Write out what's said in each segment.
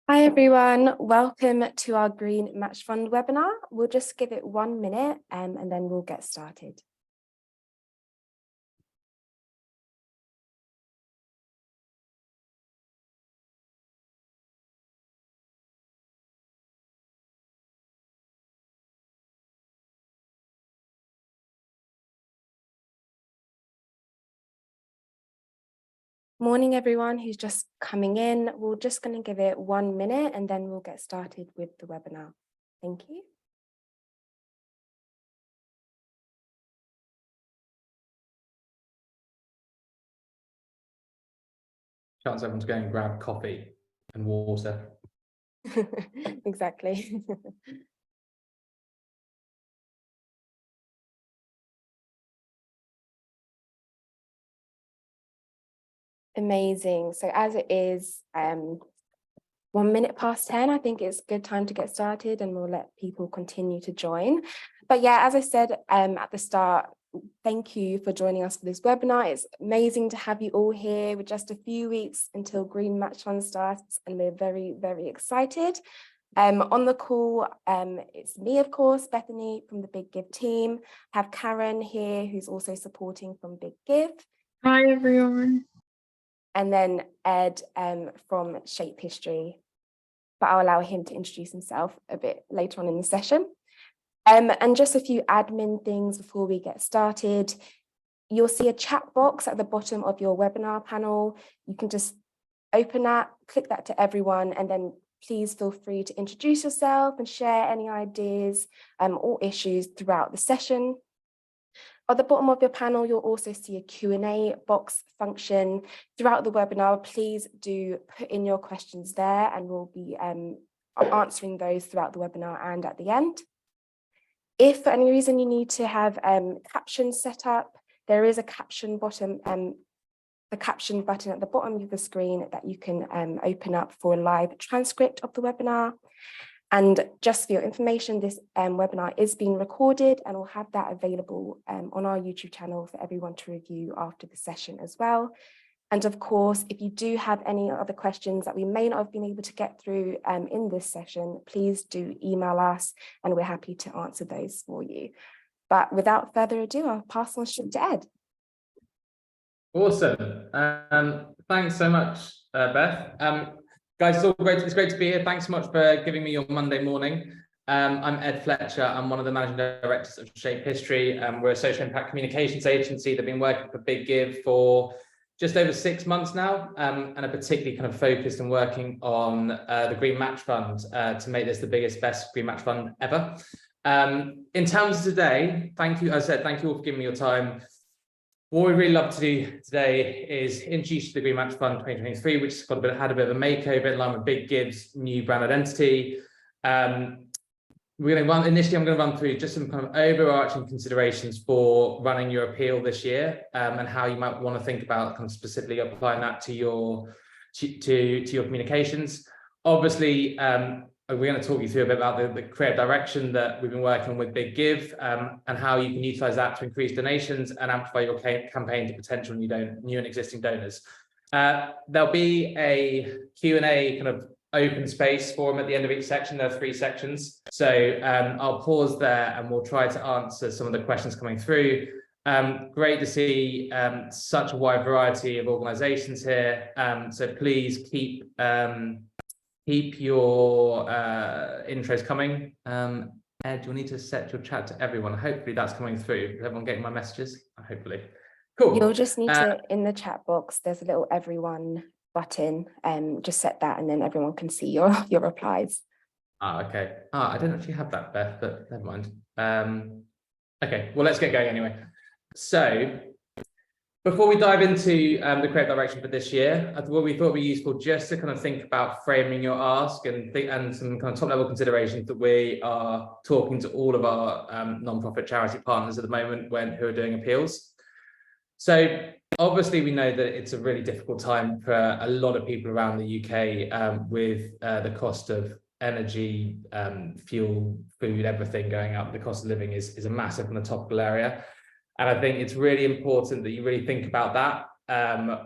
Hi everyone, welcome to our Green Match Fund webinar. We'll just give it 1 minute and then we'll get started. Morning everyone who's just coming in. We're just going to give it 1 minute and then we'll get started with the webinar. Thank you. Chance everyone's going and grab coffee and water. Exactly. Amazing. So as it is 1 minute past 10, I think it's a good time to get started and we'll let people continue to join. But yeah, as I said at the start, thank you for joining us for this webinar. It's amazing to have you all here with just a few weeks until Green Match Fund starts, and we're very, very excited. On the call, it's me, of course, Bethany from the Big Give team. I have Karen here, who's also supporting from Big Give. Hi, everyone. And then Ed from Shape History, but I'll allow him to introduce himself a bit later on in the session. And just a few admin things before we get started. You'll see a chat box at the bottom of your webinar panel. You can just open that, click that to everyone, and then please feel free to introduce yourself and share any ideas or issues throughout the session. At the bottom of your panel, you'll also see a Q&A box function. Throughout the webinar, please do put in your questions there and we'll be answering those throughout the webinar and at the end. If for any reason you need to have captions set up, there is a caption button at the bottom of the screen that you can open up for a live transcript of the webinar. And just for your information, this webinar is being recorded and we'll have that available on our YouTube channel for everyone to review after the session as well. And of course, if you do have any other questions that we may not have been able to get through in this session, please do email us and we're happy to answer those for you. But without further ado, I'll pass on straight to Ed. Awesome. Thanks so much, Beth. Guys, it's great to be here. Thanks so much for giving me your Monday morning. I'm Ed Fletcher. I'm one of the managing directors of Shape History. We're a social impact communications agency that have been working for Big Give for just over 6 months now, and are particularly kind of focused and working on the Green Match Fund to make this the biggest, best Green Match Fund ever. In terms of today, thank you. As I said, thank you all for giving me your time. What we'd really love to do today is introduce you to the Green Match Fund 2023, which had a bit of a makeover in line with Big Giv's new brand identity. Initially, I'm going to run through just some kind of overarching considerations for running your appeal this year, and how you might want to think about kind of specifically applying that to your communications. Obviously, we're going to talk you through a bit about the creative direction that we've been working with Big Give, and how you can utilize that to increase donations and amplify your campaign to potential new and existing donors. There'll be a Q&A kind of open space forum at the end of each section. There are 3 sections. So I'll pause there and we'll try to answer some of the questions coming through. Great to see such a wide variety of organizations here. So please keep your intros coming. Ed, you'll need to set your chat to everyone. Hopefully that's coming through. Is everyone getting my messages? Hopefully. Cool. You'll just need to, in the chat box, there's a little everyone button, just set that and then everyone can see your replies. Okay. I don't actually have that, Beth, but never mind. Okay, well, let's get going anyway. So before we dive into the creative direction for this year, what we thought would be useful just to kind of think about framing your ask and some kind of top level considerations that we are talking to all of our non-profit charity partners at the moment who are doing appeals. So obviously we know that it's a really difficult time for a lot of people around the UK with the cost of energy, fuel, food, everything going up. The cost of living is a massive and a topical area. And I think it's really important that you really think about that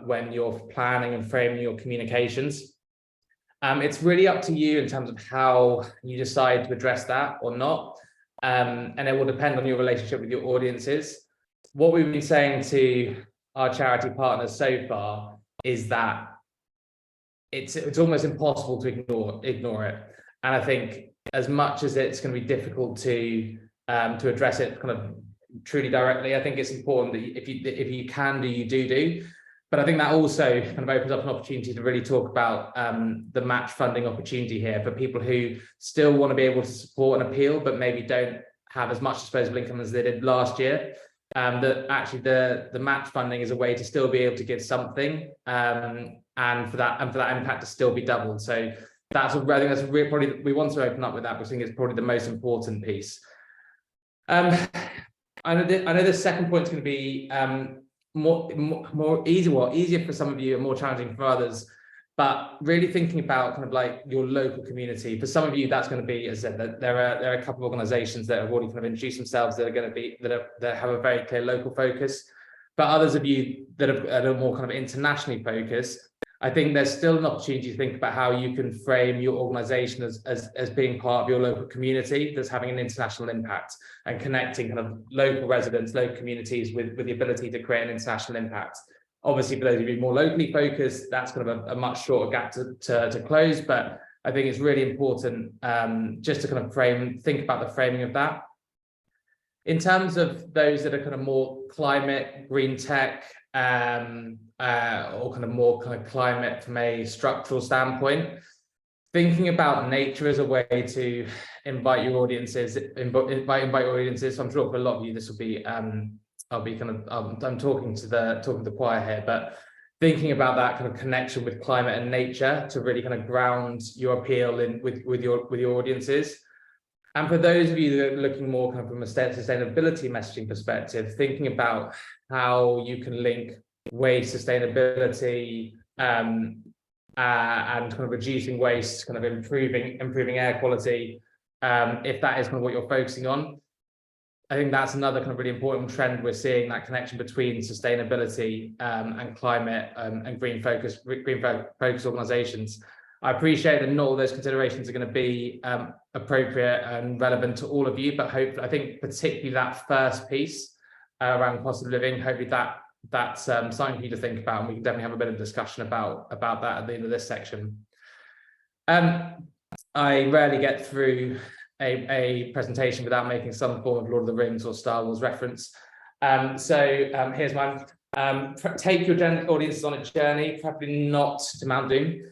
when you're planning and framing your communications. It's really up to you in terms of how you decide to address that or not. And it will depend on your relationship with your audiences. What we've been saying to our charity partners so far is that it's almost impossible to ignore it. And I think as much as it's going to be difficult to address it kind of truly directly, I think it's important that if you can do, you do. But I think that also kind of opens up an opportunity to really talk about the match funding opportunity here for people who still want to be able to support an appeal, but maybe don't have as much disposable income as they did last year. That actually the match funding is a way to still be able to give something, and for that impact to still be doubled. So I think that's probably, we want to open up with that. We think it's probably the most important piece. I know the second point is going to be easier for some of you and more challenging for others, but really thinking about kind of like your local community. For some of you, that's going to be, as I said, that there are a couple of organizations that have already kind of introduced themselves that are going to be that have a very clear local focus. But others of you that are more kind of internationally focused, I think there's still an opportunity to think about how you can frame your organization as being part of your local community that's having an international impact, and connecting kind of local residents, local communities with the ability to create an international impact. Obviously, for those of you more locally focused, that's kind of a much shorter gap to close, but I think it's really important just to kind of think about the framing of that. In terms of those that are kind of more climate, green tech, or kind of more kind of climate from a structural standpoint, thinking about nature as a way to invite your audiences, invite your audiences. So I'm sure for a lot of you, this will be, I'll be kind of, I'm talking to the choir here, but thinking about that kind of connection with climate and nature to really kind of ground your appeal with your audiences. And for those of you that are looking more kind of from a sustainability messaging perspective, thinking about how you can link waste, sustainability, and kind of reducing waste, kind of improving air quality, if that is kind of what you're focusing on. I think that's another kind of really important trend we're seeing, that connection between sustainability and climate and green focus organizations. I appreciate that not all those considerations are going to be appropriate and relevant to all of you, but I think particularly that first piece around cost of living, hopefully that's something for you to think about, and we can definitely have a bit of discussion about that at the end of this section. I rarely get through a presentation without making some form of Lord of the Rings or Star Wars reference. So here's mine. Take your audiences on a journey, probably not to Mount Doom.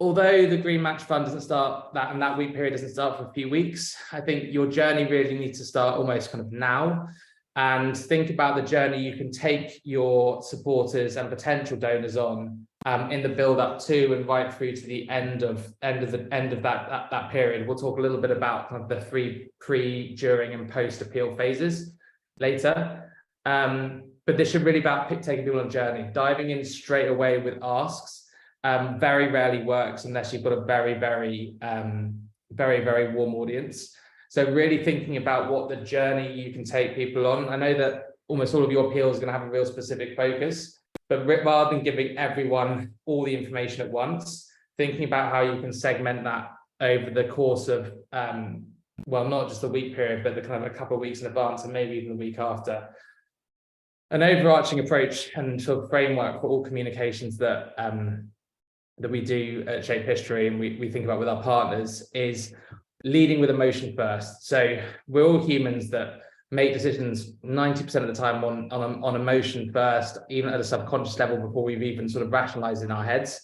Although the Green Match Fund doesn't start and that week period doesn't start for a few weeks, I think your journey really needs to start almost kind of now, and think about the journey you can take your supporters and potential donors on in the build up to and right through to the end of that period. We'll talk a little bit about kind of the 3 pre, during, and post appeal phases later. But this should really be about taking people on a journey. Diving in straight away with asks very rarely works unless you've got a very warm audience. So really thinking about what the journey you can take people on. I know that almost all of your appeals are going to have a real specific focus, but rather than giving everyone all the information at once, thinking about how you can segment that over the course of, well, not just the week period, but the kind of a couple of weeks in advance and maybe even the week after. An overarching approach and sort of framework for all communications that we do at Shape History and we think about with our partners is leading with emotion first. So we're all humans that make decisions 90% of the time on emotion first, even at a subconscious level before we've even sort of rationalized in our heads.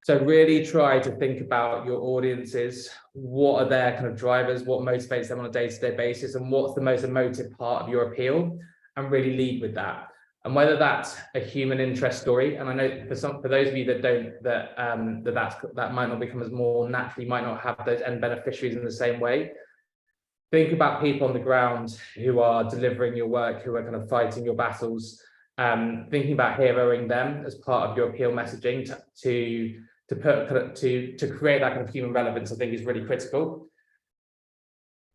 So really try to think about your audiences, what are their kind of drivers, what motivates them on a day-to-day basis, and what's the most emotive part of your appeal, and really lead with that. And whether that's a human interest story, and I know for those of you that don't, that might not become as more naturally, might not have those end beneficiaries in the same way. Think about people on the ground who are delivering your work, who are kind of fighting your battles, thinking about heroing them as part of your appeal messaging to create that kind of human relevance, I think is really critical.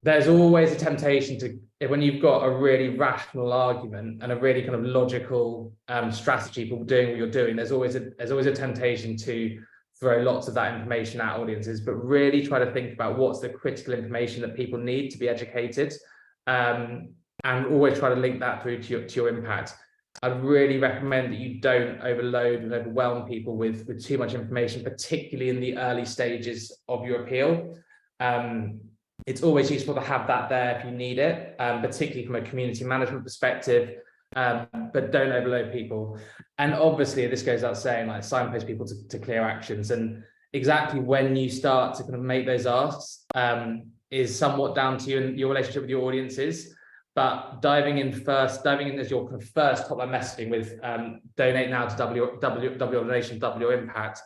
There's always a temptation to, when you've got a really rational argument and a really kind of logical strategy for doing what you're doing, there's always a temptation to throw lots of that information at audiences, but really try to think about what's the critical information that people need to be educated, and always try to link that through to your impact. I'd really recommend that you don't overload and overwhelm people with too much information, particularly in the early stages of your appeal. It's always useful to have that there if you need it, particularly from a community management perspective, but don't overload people. And obviously, this goes without saying, like, signpost people to clear actions. And exactly when you start to kind of make those asks is somewhat down to you and your relationship with your audiences. But diving in as your kind of first top line messaging with donate now to double your donation, double your impact,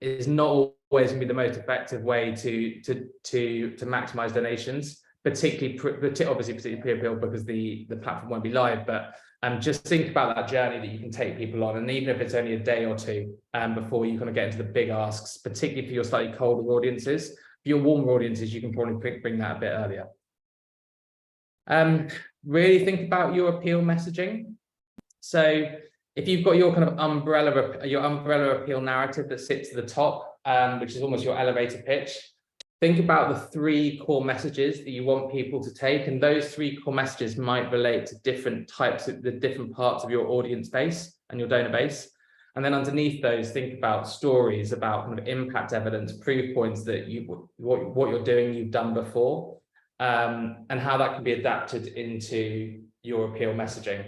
is not always going to be the most effective way to maximize donations, particularly pre-appeal, because the platform won't be live. But just think about that journey that you can take people on, and even if it's only a day or two before you kind of get into the big asks, particularly for your slightly colder audiences. For your warmer audiences, you can probably bring that a bit earlier. Really think about your appeal messaging. So if you've got your kind of umbrella appeal narrative that sits at the top, which is almost your elevator pitch, think about the 3 core messages that you want people to take, and those 3 core messages might relate to different types of the different parts of your audience base and your donor base. And then underneath those, think about stories, about kind of impact evidence, proof points that what you're doing, you've done before. And how that can be adapted into your appeal messaging.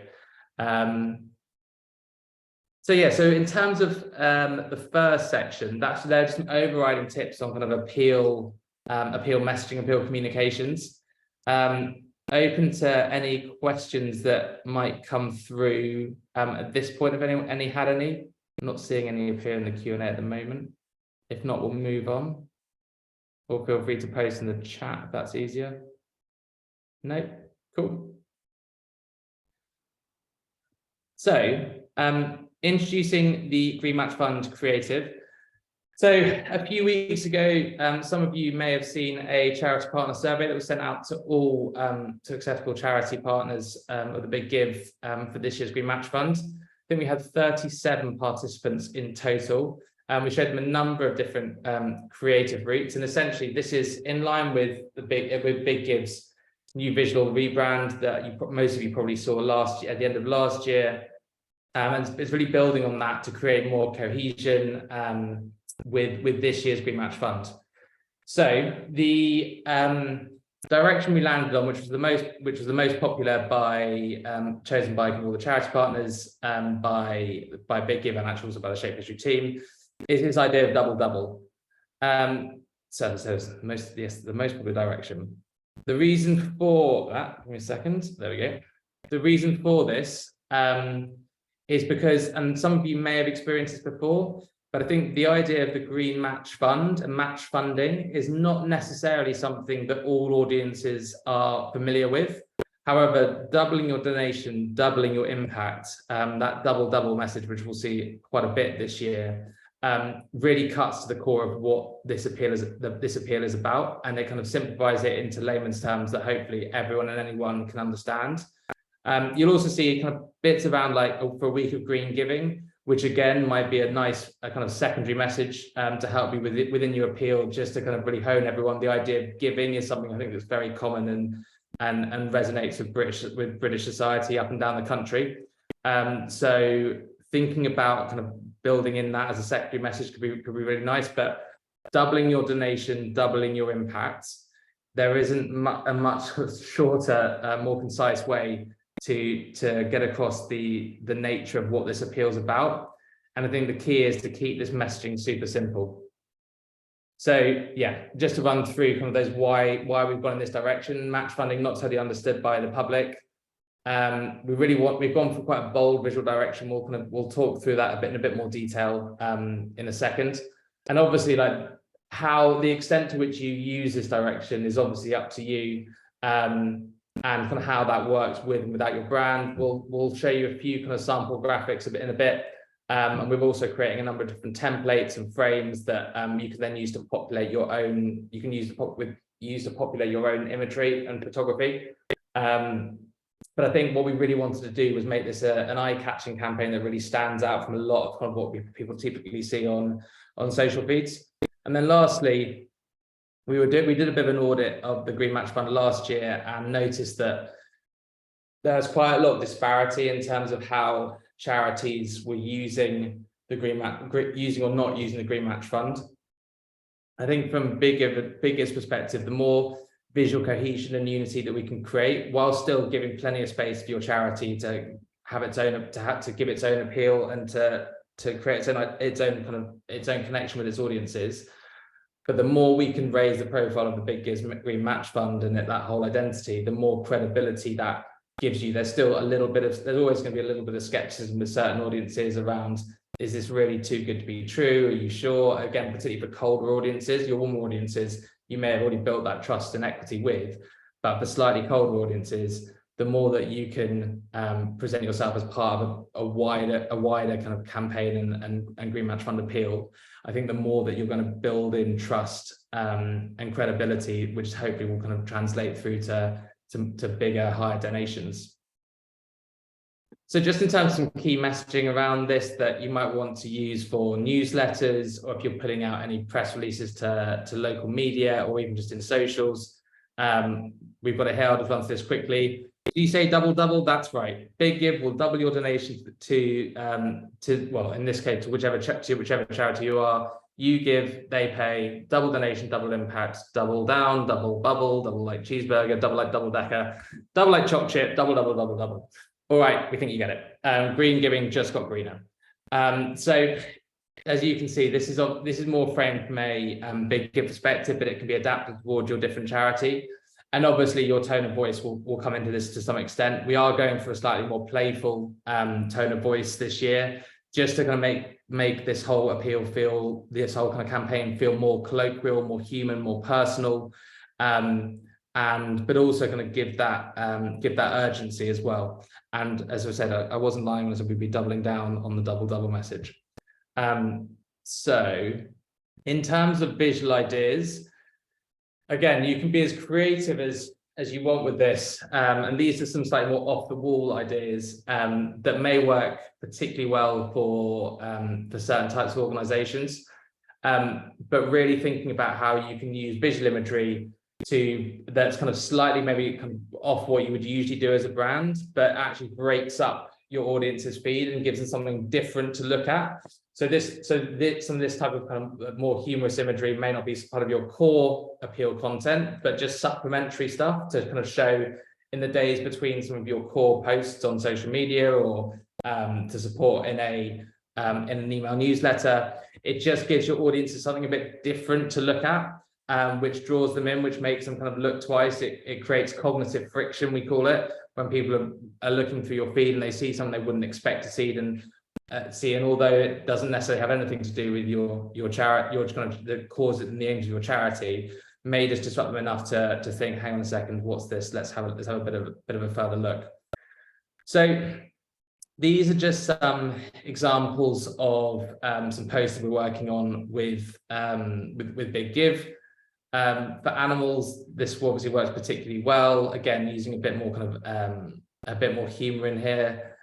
So in terms of the first section, there are just some overriding tips on kind of appeal messaging, appeal communications. Open to any questions that might come through at this point, if any had any. I'm not seeing any appear in the Q&A at the moment. If not, we'll move on. Or feel free to post in the chat if that's easier. No? Cool. So, introducing the Green Match Fund creative. So a few weeks ago, some of you may have seen a charity partner survey that was sent out to all successful charity partners of the Big Give for this year's Green Match Fund. I think we had 37 participants in total. We showed them a number of different creative routes, and essentially this is in line with Big Giv's new visual rebrand that most of you probably saw at the end of last year, and it's really building on that to create more cohesion with this year's Green Match Fund. So the direction we landed on, which was the most popular chosen by all the charity partners, by Big Give, and actually also by the Shape History team, is this idea of double. So the most popular direction. The reason for that, give me a second, there we go. The reason for this is because, and some of you may have experienced this before, but I think the idea of the Green Match Fund and match funding is not necessarily something that all audiences are familiar with. However, doubling your donation, doubling your impact, that double message, which we'll see quite a bit this year, really cuts to the core of what this appeal is about, and it kind of simplifies it into layman's terms that hopefully everyone and anyone can understand. You'll also see kind of bits around, like, for a week of green giving, which again might be a nice kind of secondary message to help you within your appeal, just to kind of really hone everyone. The idea of giving is something I think that's very common and resonates with British society up and down the country. So thinking about kind of building in that as a secondary message could be really nice. But doubling your donation, doubling your impact, there isn't a much shorter, more concise way to get across the nature of what this appeal is about. And I think the key is to keep this messaging super simple. So yeah, just to run through kind of those why we've gone in this direction. Match funding not totally understood by the public. We've gone for quite a bold visual direction. We'll talk through that in a bit more detail in a second. And obviously, like, how the extent to which you use this direction is obviously up to you, and kind of how that works with and without your brand. We'll show you a few kind of sample graphics in a bit. And we're also creating a number of different templates and frames that you can then use to populate your own. You can use to populate your own imagery and photography. But I think what we really wanted to do was make this an eye-catching campaign that really stands out from a lot of, kind of what people typically see on social feeds. And then lastly, we did a bit of an audit of the Green Match Fund last year and noticed that there's quite a lot of disparity in terms of how charities were using the using or not using the Green Match Fund. I think from biggest perspective, the more visual cohesion and unity that we can create, while still giving plenty of space for your charity to have its own, to give its own appeal and to create its own connection with its audiences. But the more we can raise the profile of the Big Gives Green Match Fund and that whole identity, the more credibility that gives you. There's still there's always going to be a little bit of skepticism with certain audiences around, is this really too good to be true? Are you sure? Again, particularly for colder audiences, your warmer audiences, you may have already built that trust and equity with, but for slightly colder audiences, the more that you can present yourself as part of a wider kind of campaign and Green Match Fund appeal, I think the more that you're going to build in trust and credibility, which hopefully will kind of translate through to bigger, higher donations. So just in terms of some key messaging around this that you might want to use for newsletters, or if you're putting out any press releases to local media or even just in socials, we've got it here. I'll just run through this quickly. Do you say double? That's right. Big Give will double your donations to well, in this case, to whichever charity you are. You give, they pay, double donation, double impact, double down, double bubble, double like cheeseburger, double like double decker, double like choc chip, double. All right, we think you get it. Green giving just got greener. So as you can see, this is more framed from a Big Give perspective, but it can be adapted towards your different charity. And obviously your tone of voice will come into this to some extent. We are going for a slightly more playful tone of voice this year, just to kind of make this whole appeal this whole kind of campaign feel more colloquial, more human, more personal, but also kind of give that urgency as well. And as I said, I wasn't lying when I said we'd be doubling down on the double message. So in terms of visual ideas, again, you can be as creative as you want with this. And these are some slightly more off the wall ideas that may work particularly well for certain types of organizations. But really thinking about how you can use visual imagery that's kind of slightly maybe kind of off what you would usually do as a brand, but actually breaks up your audience's feed and gives them something different to look at. So some of this type of kind of more humorous imagery may not be part of your core appeal content, but just supplementary stuff to kind of show in the days between some of your core posts on social media, or to support in an email newsletter. It just gives your audiences something a bit different to look at, which draws them in, which makes them kind of look twice. It creates cognitive friction, we call it, when people are looking through your feed and they see something they wouldn't expect to see. And although it doesn't necessarily have anything to do with your charity, your kind of the cause and the aims of your charity, may just disrupt them enough to think, hang on a second, what's this? Let's have a bit of a further look. So these are just some examples of some posts that we're working on with Big Give. For animals, this obviously works particularly well. Again, using a bit more kind of a bit more humor in here.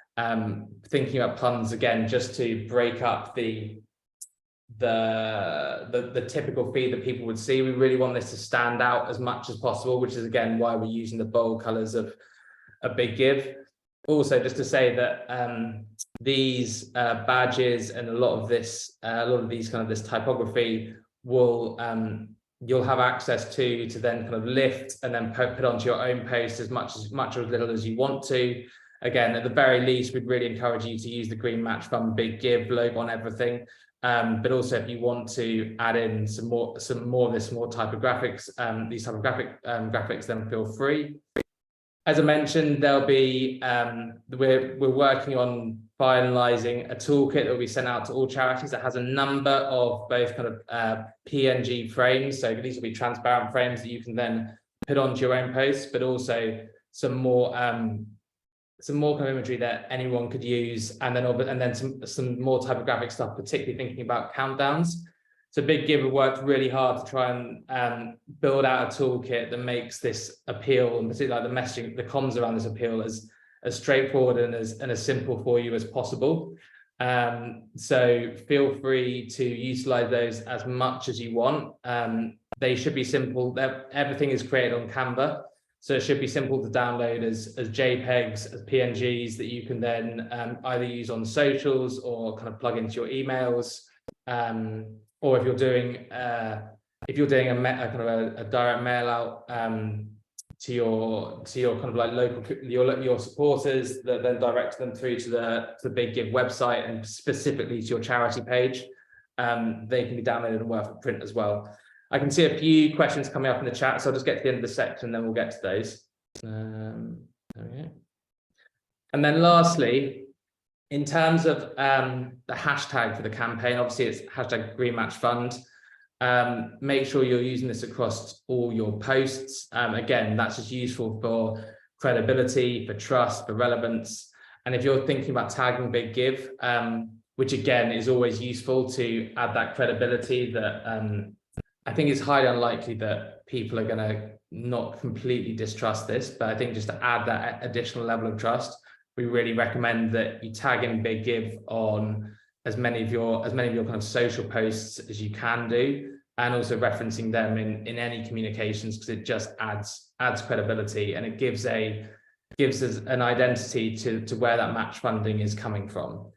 Thinking about puns again, just to break up the typical feed that people would see. We really want this to stand out as much as possible, which is again why we're using the bold colors of a Big Give. Also, just to say that these badges and a lot of these kind of this typography will you'll have access to then kind of lift and then put onto your own post as much or as little as you want to. Again, at the very least, we'd really encourage you to use the Green Match Fund Big Give logo on everything. But also, if you want to add in some more of this more typographics, these typographic graphics, then feel free. As I mentioned, there'll be we're working on finalizing a toolkit that will be sent out to all charities that has a number of both kind of PNG frames. So these will be transparent frames that you can then put onto your own posts, but also some more kind of imagery that anyone could use, and then some more typographic stuff, particularly thinking about countdowns. So Big Give worked really hard to try and build out a toolkit that makes this appeal, and particularly like the messaging, the comms around this appeal as straightforward and as simple for you as possible. So feel free to utilize those as much as you want. They should be simple. Everything is created on Canva, so it should be simple to download as JPEGs, as PNGs that you can then either use on socials or kind of plug into your emails, or if you're doing a kind of a direct mail out to your kind of like local your supporters, that then direct them through to the Big Give website and specifically to your charity page. They can be downloaded and work for print as well. I can see a few questions coming up in the chat, so I'll just get to the end of the section and then we'll get to those. Okay. And then lastly, in terms of the hashtag for the campaign, obviously it's hashtag Green Match Fund. Make sure you're using this across all your posts. Again, that's just useful for credibility, for trust, for relevance. And if you're thinking about tagging Big Give, which again is always useful to add that credibility, that I think it's highly unlikely that people are going to not completely distrust this, but I think just to add that additional level of trust, we really recommend that you tag in Big Give on as many of your kind of social posts as you can do, and also referencing them in any communications, because it just adds credibility, and it gives us an identity to where that match funding is coming from.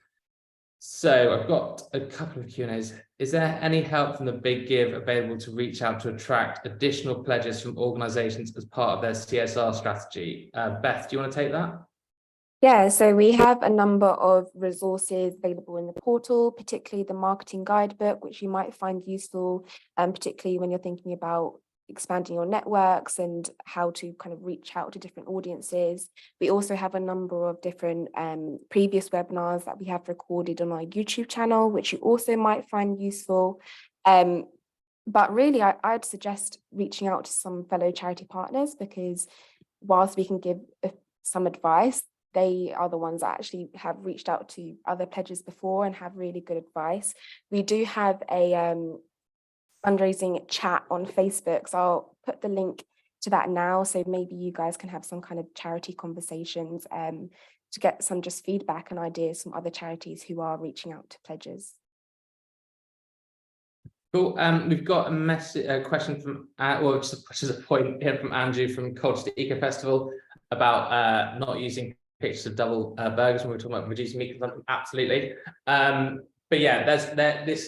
So I've got a couple of Q&As. Is there any help from the Big Give available to reach out to attract additional pledges from organizations as part of their CSR strategy? Beth, do you want to take that? Yeah, so we have a number of resources available in the portal, particularly the marketing guidebook, which you might find useful, particularly when you're thinking about expanding your networks and how to kind of reach out to different audiences. We also have a number of different previous webinars that we have recorded on our YouTube channel, which you also might find useful. But really, I'd suggest reaching out to some fellow charity partners, because whilst we can give some advice, they are the ones that actually have reached out to other pledges before and have really good advice. We do have a fundraising chat on Facebook, so I'll put the link to that now, so maybe you guys can have some kind of charity conversations to get some just feedback and ideas from other charities who are reaching out to pledges. Cool. We've got a question from, well, just a point here from Andrew from Colchester Eco Festival about not using pictures of double burgers when we're talking about reducing meat consumption. Absolutely. But yeah,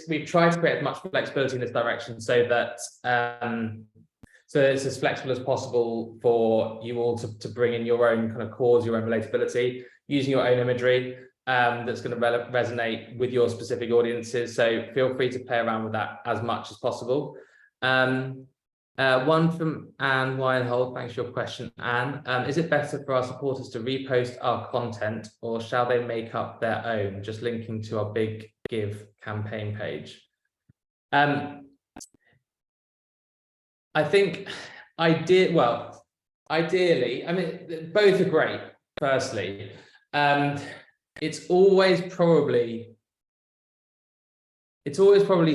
we've tried to create as much flexibility in this direction, so that so it's as flexible as possible for you all to bring in your own kind of cause, your own relatability, using your own imagery that's going to resonate with your specific audiences. So feel free to play around with that as much as possible. One from Anne Winehold. Thanks for your question, Anne. Is it better for our supporters to repost our content, or shall they make up their own? Just linking to our Big Give campaign page. I think ideally, I mean, both are great. Firstly, it's always probably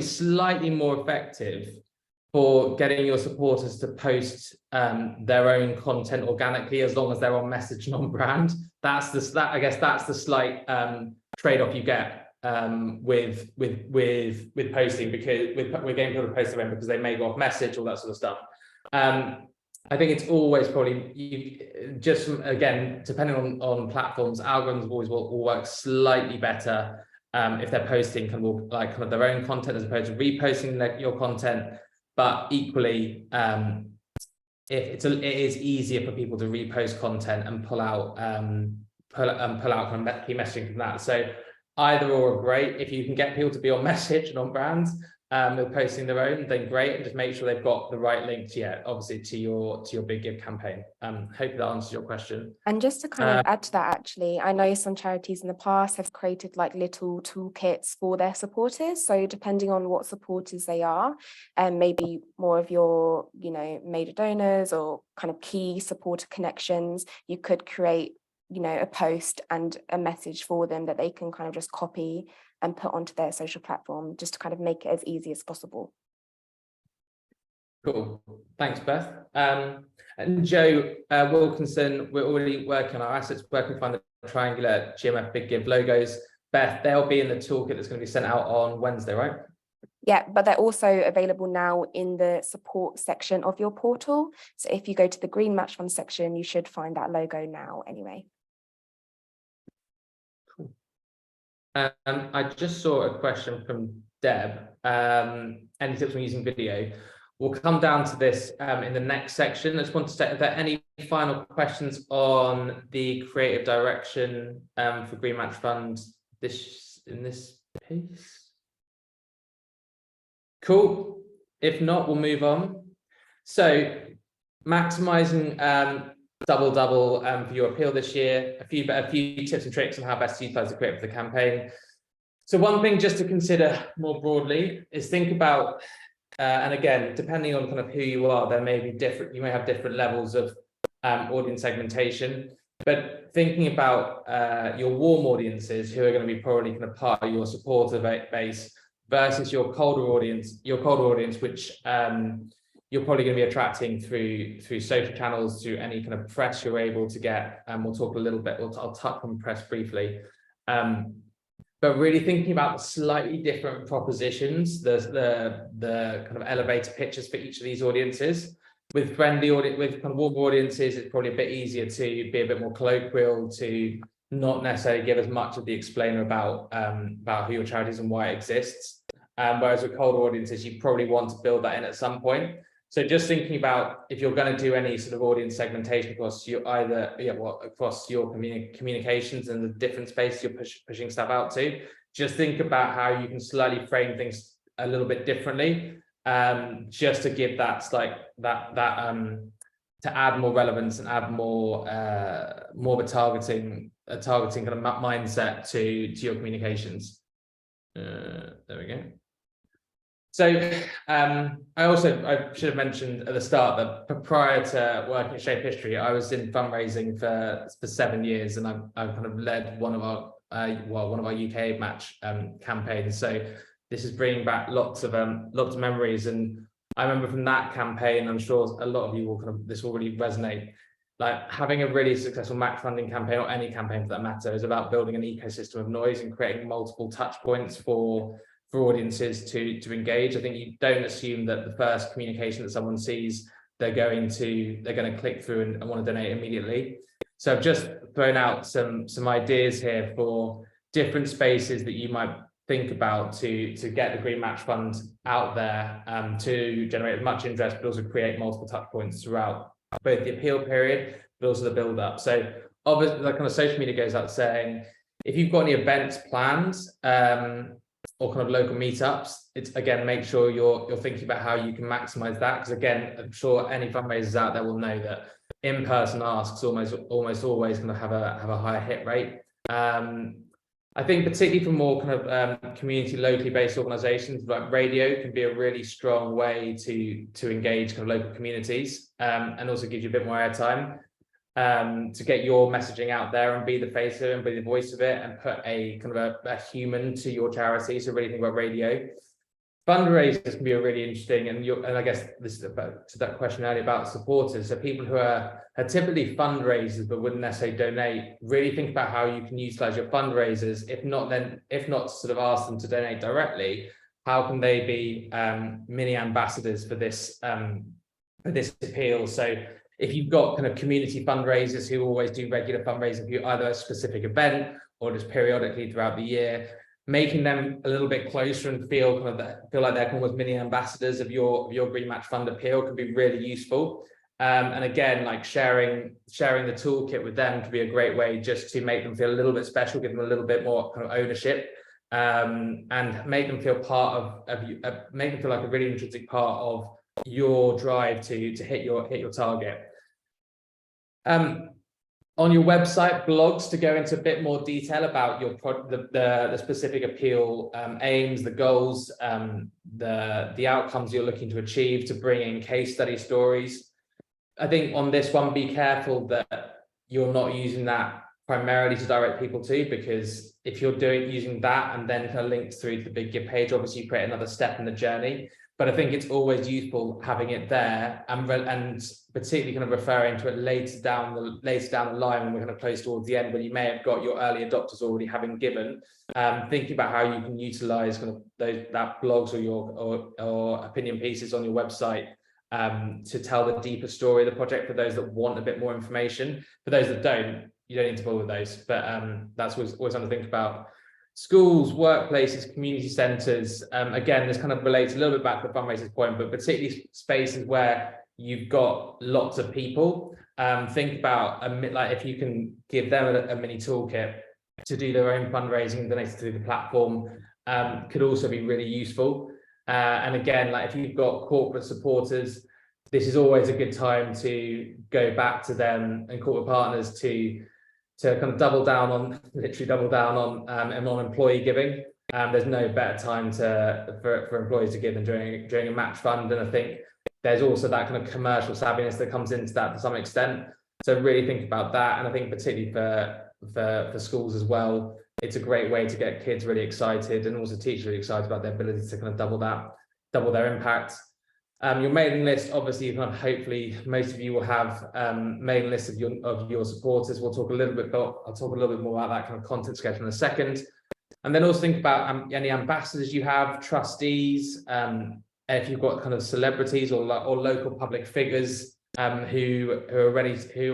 slightly more effective for getting your supporters to post their own content organically, as long as they're on message and on brand. I guess that's the slight trade-off you get with posting, because we're getting people to post their own because they may go off message, all that sort of stuff. I think it's always probably again, depending on platforms, algorithms always will work slightly better if they're posting kind of their own content as opposed to reposting your content. But equally, it is easier for people to repost content and pull out kind of key messaging from that. So either or are great. If you can get people to be on message and on brand, they're posting their own, then great, and just make sure they've got the right link obviously to your Big Give campaign. Hope that answers your question. And just to kind of add to that, actually, I know some charities in the past have created like little toolkits for their supporters. So depending on what supporters they are, and maybe more of your, major donors or kind of key supporter connections, you could create, a post and a message for them that they can kind of just copy and put onto their social platform, just to kind of make it as easy as possible. Cool. Thanks, Beth. And Joe Wilkinson, we're already working on our assets, working to find the triangular GMF Big Give logos. Beth, they'll be in the toolkit that's going to be sent out on Wednesday, right? Yeah, but they're also available now in the support section of your portal. So if you go to the Green Match Fund section, you should find that logo now anyway. Cool. I just saw a question from Deb. Any tips on using video? We'll come down to this in the next section. I just want to say, are there any final questions on the creative direction for Green Match Fund in this piece? Cool. If not, we'll move on. So, maximising double for your appeal this year. A few tips and tricks on how best to utilise the creative for the campaign. So, one thing just to consider more broadly is think about. And again, depending on kind of who you are, there may be different, you may have different levels of audience segmentation, but thinking about your warm audiences who are going to be probably kind of part of your supporter base versus your colder audience, which you're probably going to be attracting through social channels, through any kind of press you're able to get. And we'll talk a little bit, I'll touch on press briefly. But really thinking about slightly different propositions, the kind of elevator pitches for each of these audiences. With friendly audience, with kind of warm audiences, it's probably a bit easier to be a bit more colloquial, to not necessarily give as much of the explainer about who your charity is and why it exists. Whereas with cold audiences, you probably want to build that in at some point. So just thinking about if you're going to do any sort of audience segmentation across your across your communications and the different spaces you're pushing stuff out to, just think about how you can slightly frame things a little bit differently, just to give that to add more relevance and add more of a targeting kind of mindset to your communications. There we go. So I should have mentioned at the start that prior to working at Shape History, I was in fundraising for 7 years, and I've kind of led one of our UK match campaigns. So this is bringing back lots of memories, and I remember from that campaign, I'm sure a lot of you will this will really resonate. Like having a really successful match funding campaign, or any campaign for that matter, is about building an ecosystem of noise and creating multiple touch points for audiences to engage. I think you don't assume that the first communication that someone sees, they're going to click through and want to donate immediately. So I've just thrown out some ideas here for different spaces that you might think about to get the Green Match Fund out there, to generate as much interest, but also create multiple touch points throughout both the appeal period, but also the build up. So obviously, like kind of social media goes out saying, if you've got any events planned, or kind of local meetups, it's again, make sure you're thinking about how you can maximize that, because again, I'm sure any fundraisers out there will know that in-person asks almost always going to have a higher hit rate. I think particularly for more kind of community locally based organizations, like radio can be a really strong way to engage kind of local communities, and also gives you a bit more airtime. To get your messaging out there and be the face of it and be the voice of it, and put a kind of a human to your charity. So really think about radio. Fundraisers can be a really interesting, and I guess this is about to that question earlier about supporters. So people who are typically fundraisers but wouldn't necessarily donate, really think about how you can utilize your fundraisers. If not sort of ask them to donate directly, how can they be mini ambassadors for this appeal? So if you've got kind of community fundraisers who always do regular fundraising for either a specific event or just periodically throughout the year, making them a little bit closer and feel like they're almost mini ambassadors of your Green Match Fund appeal can be really useful. And again, like sharing the toolkit with them could be a great way just to make them feel a little bit special, give them a little bit more kind of ownership, and make them feel part of you, make them feel like a really intrinsic part of your drive to hit your target. On your website, blogs to go into a bit more detail about your the specific appeal aims, the goals, the outcomes you're looking to achieve, to bring in case study stories. I think on this one, be careful that you're not using that primarily to direct people to, because if you're using that and then kind of linked through to the Big Give page, obviously you create another step in the journey. but I think it's always useful having it there, and particularly kind of referring to it later down the line when we're kind of close towards the end, when you may have got your early adopters already having given, thinking about how you can utilize kind of that blogs or opinion pieces on your website to tell the deeper story of the project for those that want a bit more information. For those that don't, you don't need to bother with those, but that's always something to think about. Schools, workplaces, community centres. Again, this kind of relates a little bit back to the fundraisers point, but particularly spaces where you've got lots of people. Think about like if you can give them a mini toolkit to do their own fundraising and donate to the platform, could also be really useful. And again, like if you've got corporate supporters, this is always a good time to go back to them and corporate partners to kind of literally double down on employee giving. There's no better time for employees to give than during a match fund. And I think there's also that kind of commercial savviness that comes into that to some extent. So really think about that. And I think particularly for schools as well, it's a great way to get kids really excited and also teachers really excited about their ability to kind of double their impact. Your mailing list, obviously, kind of hopefully most of you will have mailing lists of your supporters. I'll talk a little bit more about that kind of content schedule in a second. And then also think about any ambassadors you have, trustees, if you've got kind of celebrities or local public figures who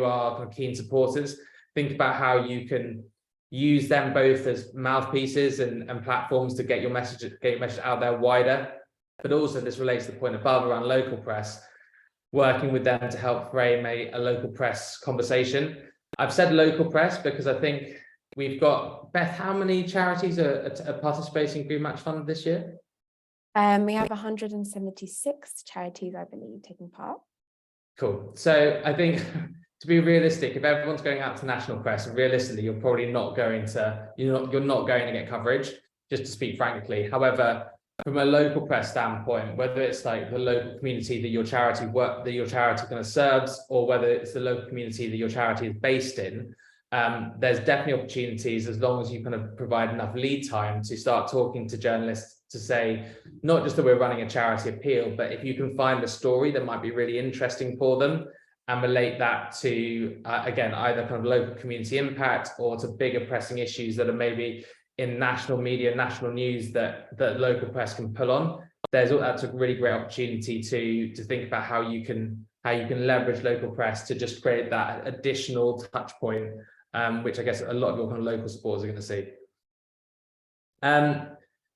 are kind of keen supporters. Think about how you can use them both as mouthpieces and platforms to get your message out there wider. But also this relates to the point above around local press, working with them to help frame a local press conversation. I've said local press because I think we've got, Beth, how many charities are participating in Green Match Fund this year? We have 176 charities, I believe, taking part. Cool. So I think to be realistic, if everyone's going out to national press, realistically, you're probably not going to, you're not going to get coverage, just to speak frankly. However, from a local press standpoint, whether it's like the local community that your charity kind of serves, or whether it's the local community that your charity is based in, there's definitely opportunities as long as you kind of provide enough lead time to start talking to journalists to say, not just that we're running a charity appeal, but if you can find a story that might be really interesting for them and relate that to, again, either kind of local community impact or to bigger pressing issues that are maybe in national media, national news that local press can pull on. That's a really great opportunity to think about how you can leverage local press to just create that additional touch point, which I guess a lot of your kind of local supporters are going to see.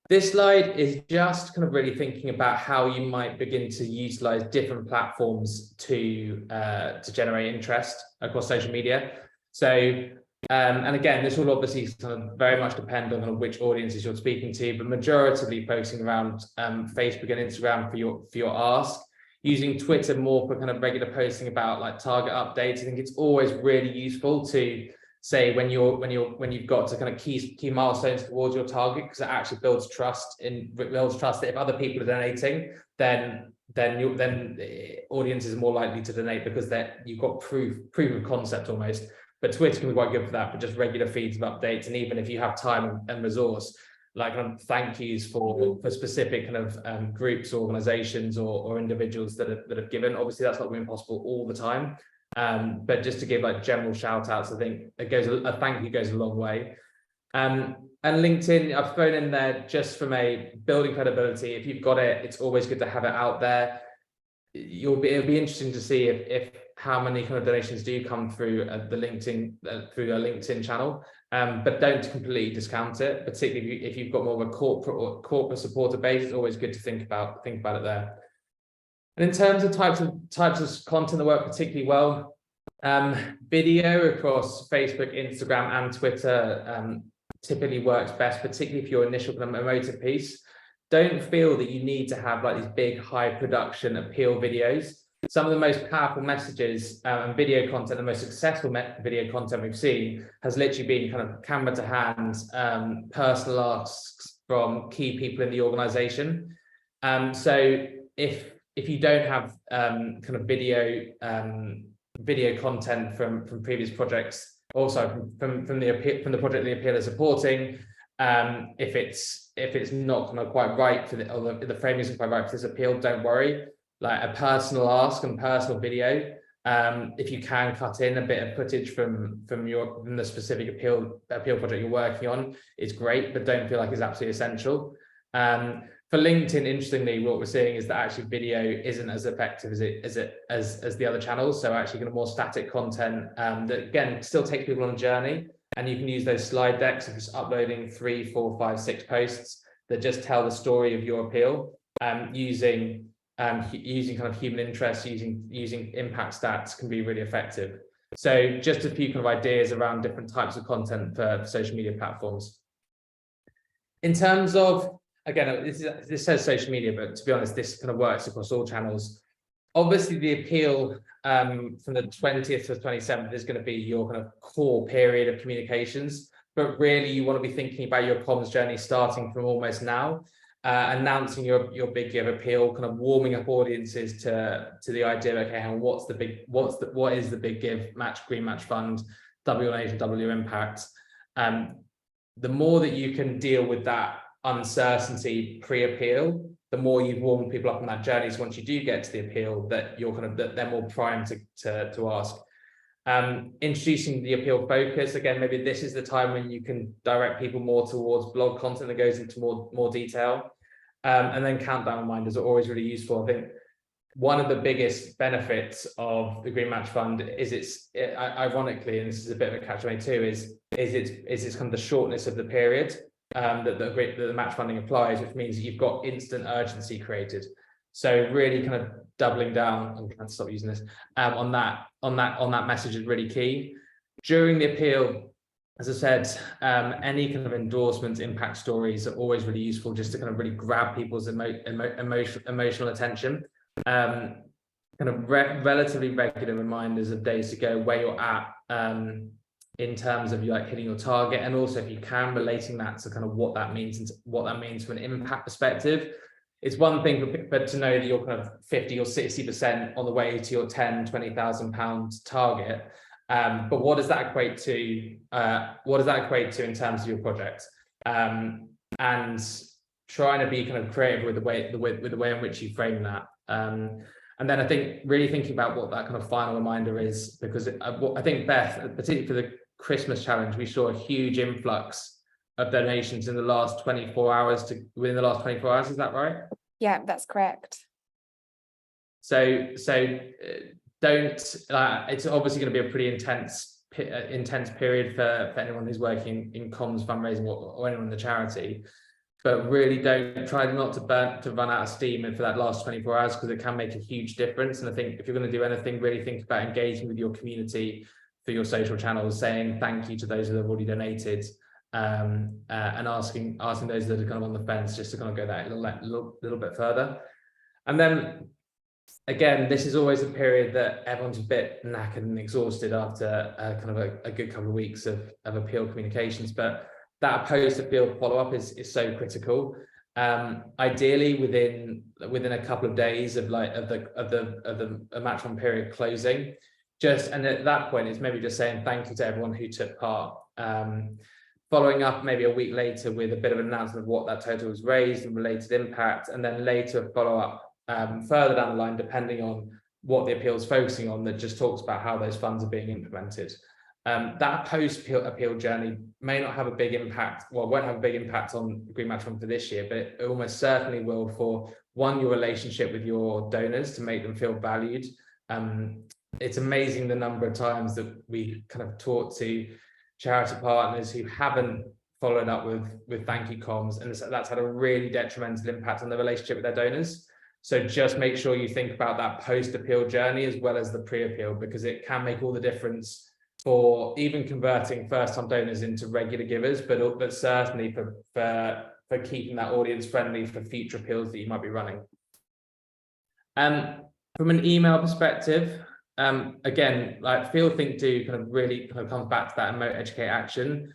This slide is just kind of really thinking about how you might begin to utilize different platforms to generate interest across social media. So and again, this will obviously kind of very much depend on kind of which audiences you're speaking to, but majoritively focusing around Facebook and Instagram for your ask. Using Twitter more for kind of regular posting about like target updates. I think it's always really useful to say when you've got to kind of key milestones towards your target, because it actually builds trust that if other people are donating, then audiences are more likely to donate because you've got proof of concept almost. But Twitter can be quite good for that, but just regular feeds of updates. And even if you have time and resource, like thank yous for specific kind of groups, organizations or individuals that have given. Obviously, that's not been possible all the time. But just to give like general shout outs, I think a thank you goes a long way. And LinkedIn, I've thrown in there just from a building credibility. If you've got it, it's always good to have it out there. It'll be interesting to see if how many kind of donations do come through the LinkedIn channel, but don't completely discount it. Particularly if you've got more of a corporate supporter base, it's always good to think about it there. And in terms of types of content that work particularly well, video across Facebook, Instagram, and Twitter typically works best, particularly if your initial kind of emotive piece. Don't feel that you need to have like these big high production appeal videos. Some of the most powerful messages and video content, the most successful video content we've seen has literally been kind of camera to hand, personal asks from key people in the organization. So if you don't have kind of video content from previous projects, also from the project the appeal is supporting, If it's not kind of quite right for the, or the framing isn't quite right for this appeal, don't worry. Like a personal ask and personal video, if you can cut in a bit of footage from the specific appeal project you're working on, it's great, but don't feel like it's absolutely essential. For LinkedIn, interestingly, what we're seeing is that actually video isn't as effective as the other channels. So actually kind of more static content that again still takes people on a journey, and you can use those slide decks of just uploading 3, 4, 5, 6 posts that just tell the story of your appeal, using kind of human interest, using impact stats can be really effective. So just a few kind of ideas around different types of content for social media platforms. In terms of, again, this says social media, but to be honest, this kind of works across all channels. Obviously, the appeal from the 20th to the 27th is going to be your kind of core period of communications, but really you want to be thinking about your comms journey starting from almost now, announcing your big give appeal, kind of warming up audiences to the idea of, okay, what is the big give green match fund, W on Asian, W impact. The more that you can deal with that uncertainty pre-appeal, the more you've warmed people up on that journey. So once you do get to the appeal, that you're kind of that they're more primed to ask. Introducing the appeal focus, again, maybe this is the time when you can direct people more towards blog content that goes into more detail. And then countdown reminders are always really useful. I think one of the biggest benefits of the Green Match Fund is ironically, and this is a bit of a catch-22, is it's kind of the shortness of the period that the match funding applies, which means you've got instant urgency created. So really kind of doubling down, I'm trying to stop using this, on that message is really key. During the appeal, as I said, any kind of endorsements, impact stories are always really useful, just to kind of really grab people's emotional attention. Kind of relatively regular reminders of days to go, where you're at in terms of like hitting your target, and also if you can relating that to kind of what that means from an impact perspective. It's one thing but to know that you're kind of 50 or 60% on the way to your 10, 20,000 pounds target. But what does that equate to? What does that equate to in terms of your project? And trying to be kind of creative with the way in which you frame that. And then I think really thinking about what that kind of final reminder is, because I think, Beth, particularly for the Christmas challenge, we saw a huge influx of donations in the last 24 hours within the last 24 hours. Is that right? Yeah, that's correct. So don't, it's obviously going to be a pretty intense period for anyone who's working in comms, fundraising, or anyone in the charity. But really don't try not to run out of steam for that last 24 hours, because it can make a huge difference. And I think if you're going to do anything, really think about engaging with your community through your social channels, saying thank you to those who have already donated, and asking those that are kind of on the fence just to kind of go that little bit further. And then again, this is always a period that everyone's a bit knackered and exhausted after kind of a good couple of weeks of appeal communications, but that post-appeal follow-up is so critical. Ideally within a couple of days of the match fund period closing, and at that point it's maybe just saying thank you to everyone who took part. Following up maybe a week later with a bit of an announcement of what that total was raised and related impact, and then later follow up further down the line, depending on what the appeal is focusing on, that just talks about how those funds are being implemented. That post-appeal journey may not have a big impact, well, won't have a big impact on the Green Match Fund for this year, but it almost certainly will for, one, your relationship with your donors, to make them feel valued. It's amazing the number of times that we kind of talk to charity partners who haven't followed up with thank you comms, and that's had a really detrimental impact on the relationship with their donors. So just make sure you think about that post-appeal journey as well as the pre-appeal, because it can make all the difference for even converting first-time donors into regular givers, but certainly for keeping that audience friendly for future appeals that you might be running. From an email perspective, again, like feel, think, do kind of really kind of comes back to that emote, educate, action.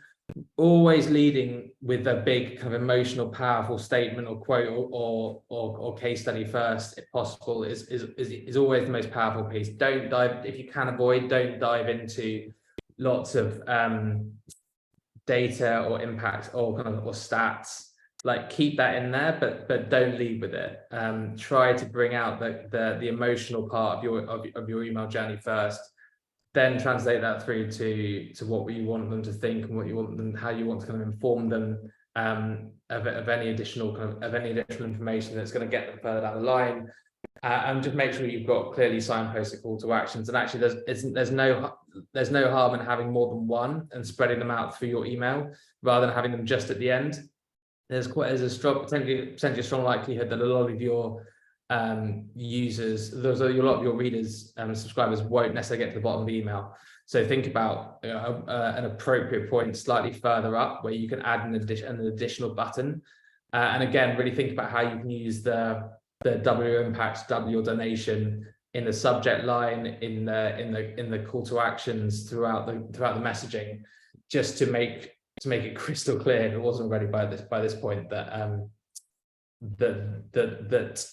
Always leading with a big kind of emotional, powerful statement or quote or case study first, if possible, is always the most powerful piece. Don't dive, if you can avoid, don't dive into lots of data or impact or stats, like keep that in there, but don't lead with it. Try to bring out the emotional part of your email journey first, then translate that through to what you want them to think and what you want them, how you want to kind of inform them of any additional information that's going to get them further down the line. And just make sure you've got clearly signposted call to actions. And actually, there's no harm in having more than one and spreading them out through your email rather than having them just at the end. There's a strong, potentially strong likelihood that a lot of your users, a lot of your readers and subscribers won't necessarily get to the bottom of the email. So think about an appropriate point slightly further up where you can add an additional button. And again, really think about how you can use the double your impact, double your donation in the subject line, in the call to actions throughout the messaging, just to make it crystal clear, if it wasn't already by this point, that that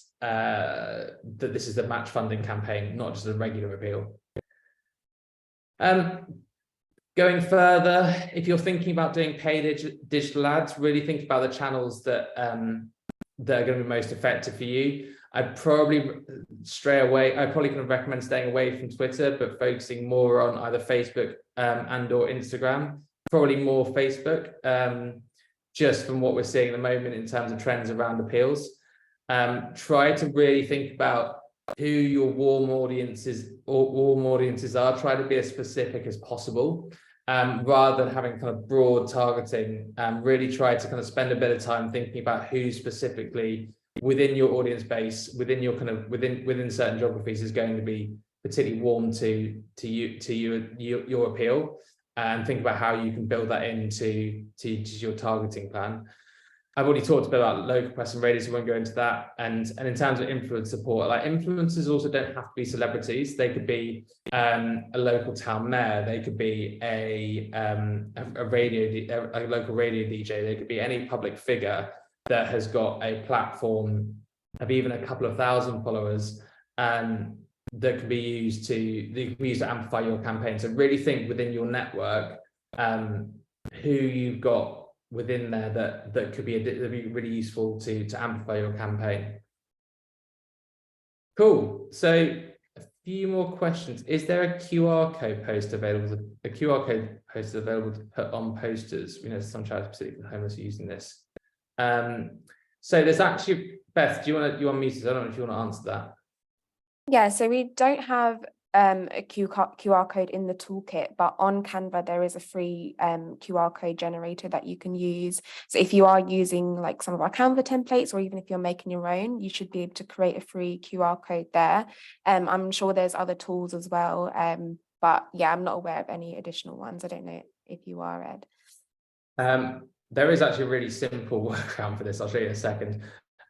this is the match funding campaign, not just a regular appeal. Going further, if you're thinking about doing paid digital ads, really think about the channels that are going to be most effective for you. I'd probably kind of recommend staying away from Twitter, but focusing more on either Facebook and or Instagram. Probably more Facebook, just from what we're seeing at the moment in terms of trends around appeals. Try to really think about who your warm audiences are. Try to be as specific as possible, rather than having kind of broad targeting. Really try to kind of spend a bit of time thinking about who specifically within your audience base, within your kind of within certain geographies, is going to be particularly warm to your appeal, and think about how you can build that into your targeting plan. I've already talked a bit about local press and radio, so I won't go into that. And in terms of influence support, like influencers also don't have to be celebrities. They could be a local town mayor. They could be a local radio DJ. They could be any public figure that has got a platform of even a couple of thousand followers, that can be used to amplify your campaign. So really think within your network who you've got within there that could be really useful to amplify your campaign. Cool. So a few more questions. Is there a QR code post available? A QR code post available to put on posters? We know some charities, particularly for homeless, are using this. So there's actually, Beth, you want me to? I don't know if you want to answer that. Yeah, so we don't have a QR code in the toolkit, but on Canva there is a free QR code generator that you can use. So if you are using like some of our Canva templates, or even if you're making your own, you should be able to create a free QR code there. I'm sure there's other tools as well, but yeah, I'm not aware of any additional ones. I don't know if you are, Ed. There is actually a really simple workaround for this. I'll show you in a second.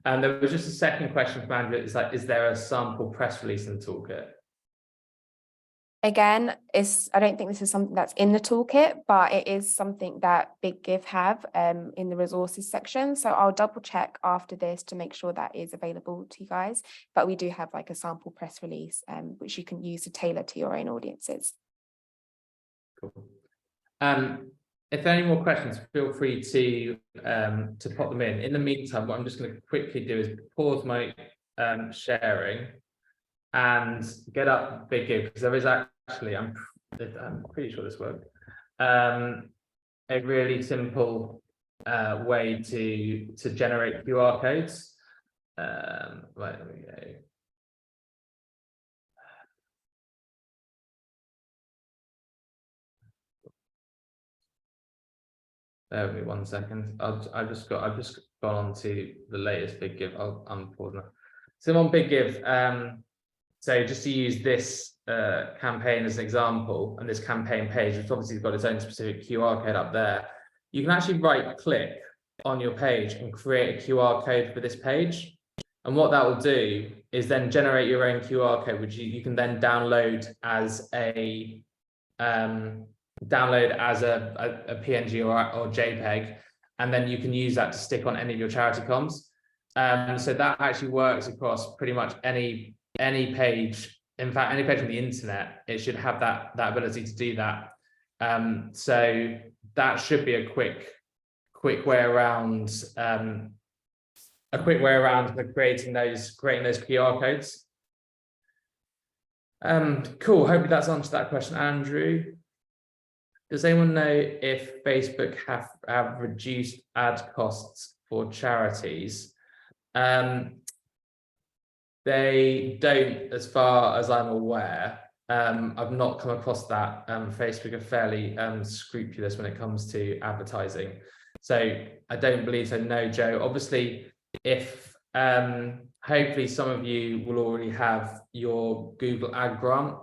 And there was just a second question from Andrew. It's like, is there a sample press release in the toolkit? Again, I don't think this is something that's in the toolkit, but it is something that Big Give have in the resources section. So I'll double check after this to make sure that is available to you guys. But we do have like a sample press release, which you can use to tailor to your own audiences. Cool. If there are any more questions, feel free to pop them in. In the meantime, what I'm just going to quickly do is pause my sharing and get up Big Give, because there is actually, I'm pretty sure this worked, a really simple way to generate QR codes. Right, there we go. Bear with me 1 second. I've just gone on to the latest Big Give. I'll unpause now. So on Big Give, so just to use this campaign as an example, and this campaign page, which obviously has got its own specific QR code up there, you can actually right-click on your page and create a QR code for this page. And what that will do is then generate your own QR code, which you can then download as a PNG or JPEG, and then you can use that to stick on any of your charity comms. So that actually works across pretty much any page. In fact, any page on the internet, it should have that ability to do that. So that should be a quick way around creating those QR codes. Cool. Hopefully that's answered that question, Andrew. Does anyone know if Facebook have reduced ad costs for charities? They don't, as far as I'm aware. I've not come across that. Facebook are fairly scrupulous when it comes to advertising. So I don't believe so, no, Joe. Obviously, if hopefully some of you will already have your Google ad grant.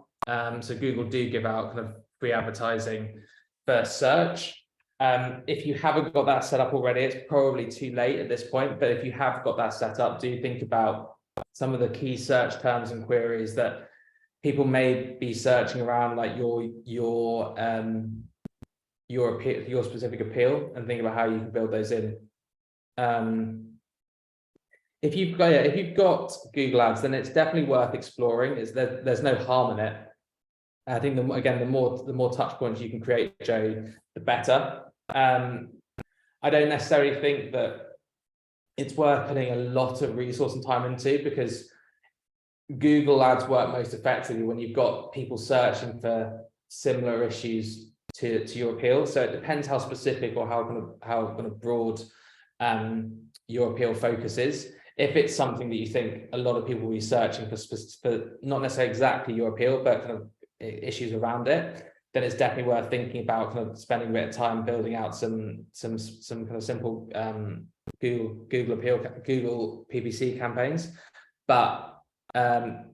So Google do give out kind of free advertising for search. If you haven't got that set up already, it's probably too late at this point. But if you have got that set up, do think about some of the key search terms and queries that people may be searching around, like your specific appeal, and think about how you can build those in. If you've got Google Ads, then it's definitely worth exploring. There's no harm in it. I think the more touch points you can create, Joe, the better. I don't necessarily think that it's worth putting a lot of resource and time into, because Google Ads work most effectively when you've got people searching for similar issues to your appeal. So it depends how specific or how broad your appeal focus is. If it's something that you think a lot of people will be searching for not necessarily exactly your appeal, but kind of issues around it, then it's definitely worth thinking about kind of spending a bit of time building out some kind of simple Google PPC campaigns. But I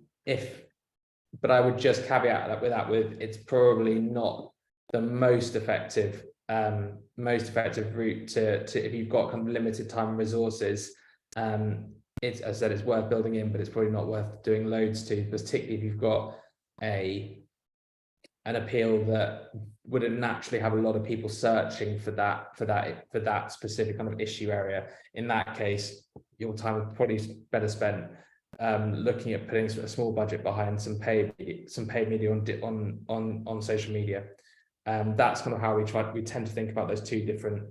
would just caveat that with it's probably not the most effective route to if you've got kind of limited time and resources. As I said, it's worth building in, but it's probably not worth doing loads to, particularly if you've got an appeal that wouldn't naturally have a lot of people searching for that specific kind of issue area. In that case, your time would probably better spent looking at putting a small budget behind some paid media on social media. That's kind of how we tend to think about those two different